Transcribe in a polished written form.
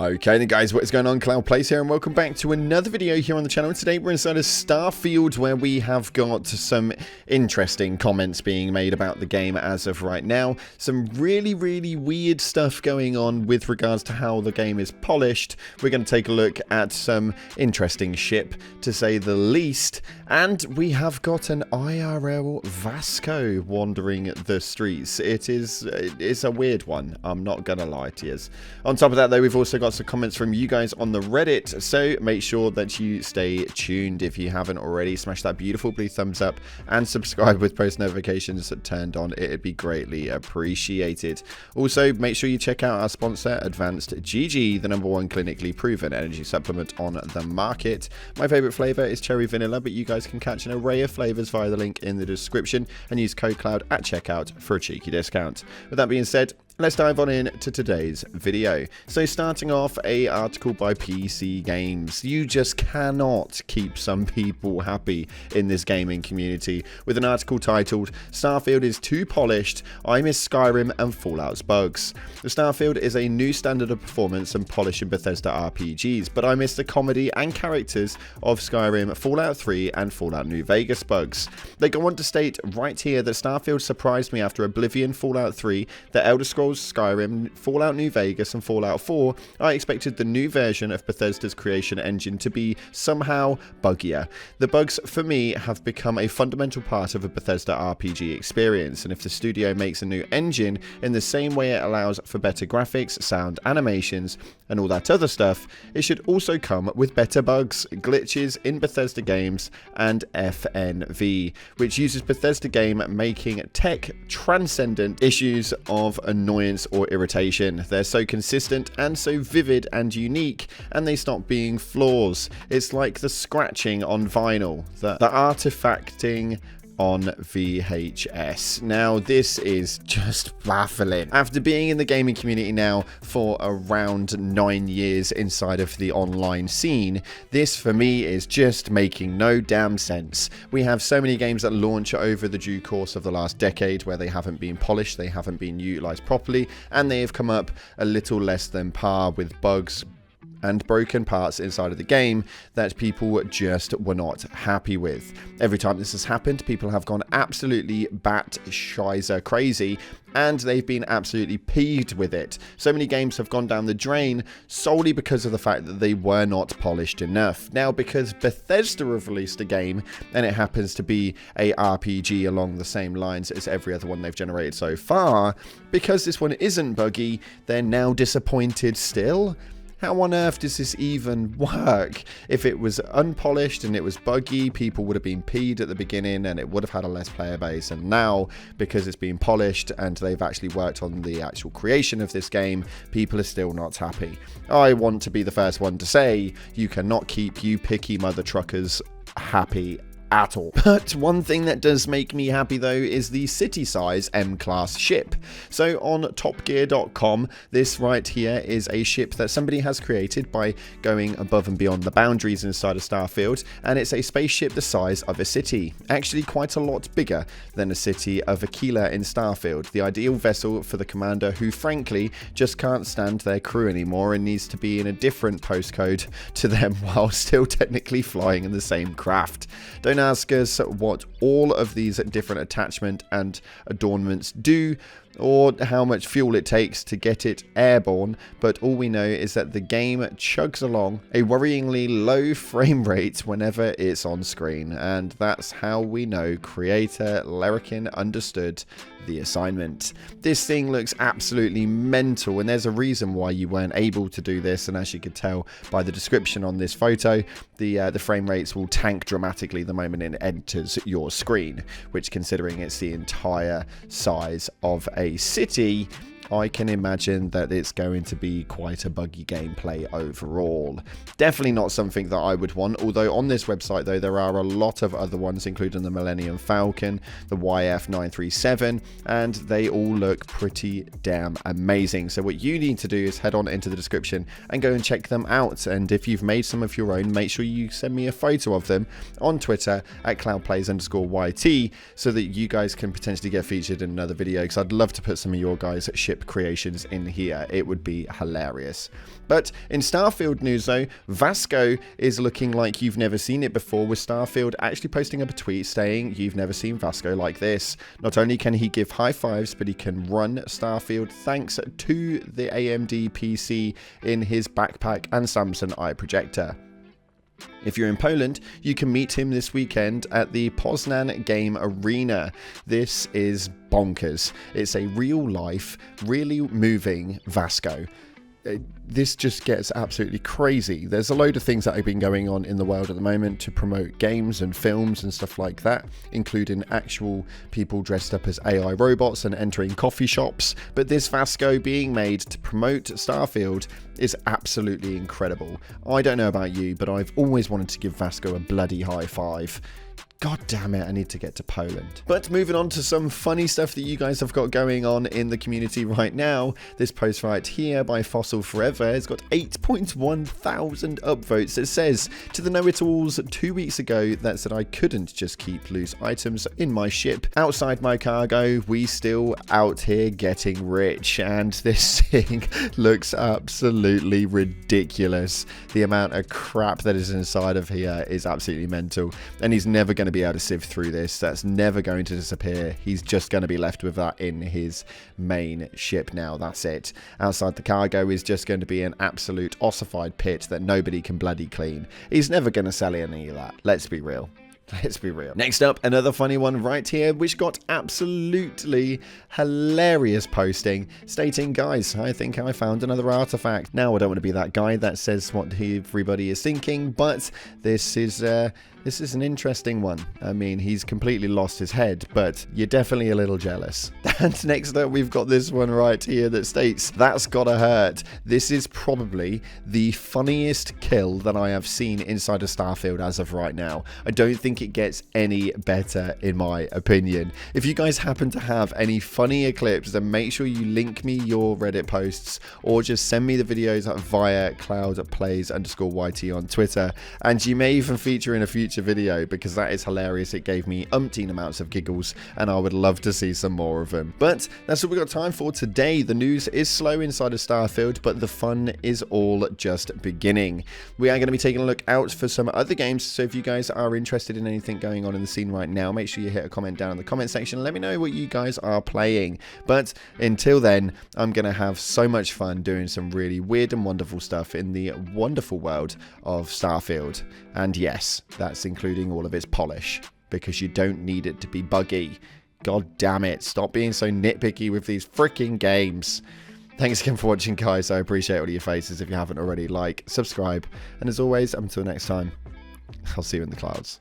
Okay then guys, what is going on? Cloud Plays here and welcome back to another video here on the channel. And today we're inside of Starfield, where we have got some interesting comments being made about the game as of right now. Some really weird stuff going on with regards to how the game is polished. We're going to take a look at some interesting ship, to say the least. And we have got an IRL Vasco wandering the streets. It's a weird one, I'm not going to lie to you. On top of that though, we've also got some comments from you guys on the Reddit, so make sure that you stay tuned. If you haven't already, smash that beautiful blue thumbs up and subscribe with post notifications turned on. It'd be greatly appreciated. Also, make sure you check out our sponsor, Advanced GG, the #1 clinically proven energy supplement on the market. My favorite flavor is cherry vanilla, but you guys can catch an array of flavors via the link in the description and use code CLOUD at checkout for a cheeky discount. With that being said, let's dive on in to today's video. So starting off, a article by PC Games. You just cannot keep some people happy in this gaming community with an article titled "Starfield is too polished, I miss Skyrim and Fallout's bugs." The Starfield is a new standard of performance and polish in Bethesda RPGs, but I miss the comedy and characters of Skyrim, Fallout 3 and Fallout New Vegas bugs. They go on to state right here that Starfield surprised me after Oblivion, Fallout 3, the Elder Scrolls, Skyrim, Fallout New Vegas and Fallout 4. I expected the new version of Bethesda's creation engine to be somehow buggier. The bugs for me have become a fundamental part of a Bethesda RPG experience, and if the studio makes a new engine in the same way it allows for better graphics, sound, animations and all that other stuff, it should also come with better bugs, glitches in Bethesda games and FNV, which uses Bethesda game making tech transcendent issues of annoyance or irritation. They're so consistent and so vivid and unique, and they stop being flaws. It's like the scratching on vinyl, the artifacting on VHS. Now this is just baffling. After being in the gaming community now for around 9 years inside of the online scene, this for me is just making no damn sense. We have so many games that launch over the due course of the last decade where they haven't been polished, they haven't been utilized properly, and they have come up a little less than par with bugs and broken parts inside of the game that people just were not happy with. Every time this has happened, people have gone absolutely bat-shizer crazy, and they've been absolutely peeved with it. So many games have gone down the drain solely because of the fact that they were not polished enough. Now, because Bethesda have released a game, and it happens to be a RPG along the same lines as every other one they've generated so far, because this one isn't buggy, they're now disappointed still? How on earth does this even work? If it was unpolished and it was buggy, people would have been peeved at the beginning and it would have had a less player base. And now, because it's been polished and they've actually worked on the actual creation of this game, people are still not happy. I want to be the first one to say, you cannot keep you picky mother truckers happy at all. But one thing that does make me happy though is the city size M-class ship. So on topgear.com, this right here is a ship that somebody has created by going above and beyond the boundaries inside of Starfield, and it's a spaceship the size of a city, actually quite a lot bigger than a city of Aquila in Starfield. The ideal vessel for the commander who frankly just can't stand their crew anymore and needs to be in a different postcode to them while still technically flying in the same craft. Don't ask us what all of these different attachment and adornments do or how much fuel it takes to get it airborne, but all we know is that the game chugs along a worryingly low frame rate whenever it's on screen, and that's how we know creator Lerikin understood the assignment. This thing looks absolutely mental, and there's a reason why you weren't able to do this, and as you could tell by the description on this photo, the frame rates will tank dramatically the moment it enters your screen, which, considering it's the entire size of a city, I can imagine that it's going to be quite a buggy gameplay overall. Definitely not something that I would want, although on this website though there are a lot of other ones, including the Millennium Falcon, the YF937, and they all look pretty damn amazing. So what you need to do is head on into the description and go and check them out, and if you've made some of your own, make sure you send me a photo of them on Twitter at cloudplays_YT so that you guys can potentially get featured in another video, because I'd love to put some of your guys' shit ship creations in here. It would be hilarious. But in Starfield news though, Vasco is looking like you've never seen it before, with Starfield actually posting up a tweet saying you've never seen Vasco like this. Not only can he give high fives, but he can run Starfield thanks to the AMD PC in his backpack and Samsung Eye projector. If you're in Poland, you can meet him this weekend at the Poznan Game Arena. This is bonkers. It's a real life, really moving Vasco. This just gets absolutely crazy. There's a load of things that have been going on in the world at the moment to promote games and films and stuff like that, including actual people dressed up as AI robots and entering coffee shops. But this Vasco being made to promote Starfield is absolutely incredible. I don't know about you, but I've always wanted to give Vasco a bloody high five. God damn it, I need to get to Poland. But moving on to some funny stuff that you guys have got going on in the community right now. This post right here by Fossil Forever has got 8.1 thousand upvotes. It says, to the know-it-alls 2 weeks ago that said I couldn't just keep loose items in my ship outside my cargo, we still out here getting rich. And this thing looks absolutely ridiculous. The amount of crap that is inside of here is absolutely mental. And he's never going to be able to sieve through this. That's never going to disappear. He's just going to be left with that in his main ship now. That's it. Outside the cargo is just going to be an absolute ossified pit that nobody can bloody clean. He's never going to sell any of that. Let's be real. Let's be real. Next up, another funny one right here, which got absolutely hilarious posting, stating, guys, I think I found another artifact. Now, I don't want to be that guy that says what everybody is thinking, but this is an interesting one. I mean, he's completely lost his head, but you're definitely a little jealous. And next up, we've got this one right here that states, that's gotta hurt. This is probably the funniest kill that I have seen inside of Starfield as of right now. I don't think it gets any better in my opinion. If you guys happen to have any funnier clips, then make sure you link me your Reddit posts or just send me the videos via cloudplays_YT on Twitter, and you may even feature in a future video because that is hilarious. It gave me umpteen amounts of giggles and I would love to see some more of them. But that's all we've got time for today. The news is slow inside of Starfield, but the fun is all just beginning. We are going to be taking a look out for some other games, so if you guys are interested in anything going on in the scene right now, make sure you hit a comment down in the comment section and let me know what you guys are playing. But until then, I'm going to have so much fun doing some really weird and wonderful stuff in the wonderful world of Starfield. And yes, that's including all of its polish, because you don't need it to be buggy. God damn it, stop being so nitpicky with these freaking games. Thanks again for watching, guys. I appreciate all of your faces. If you haven't already, like, subscribe, and as always, until next time, I'll see you in the clouds.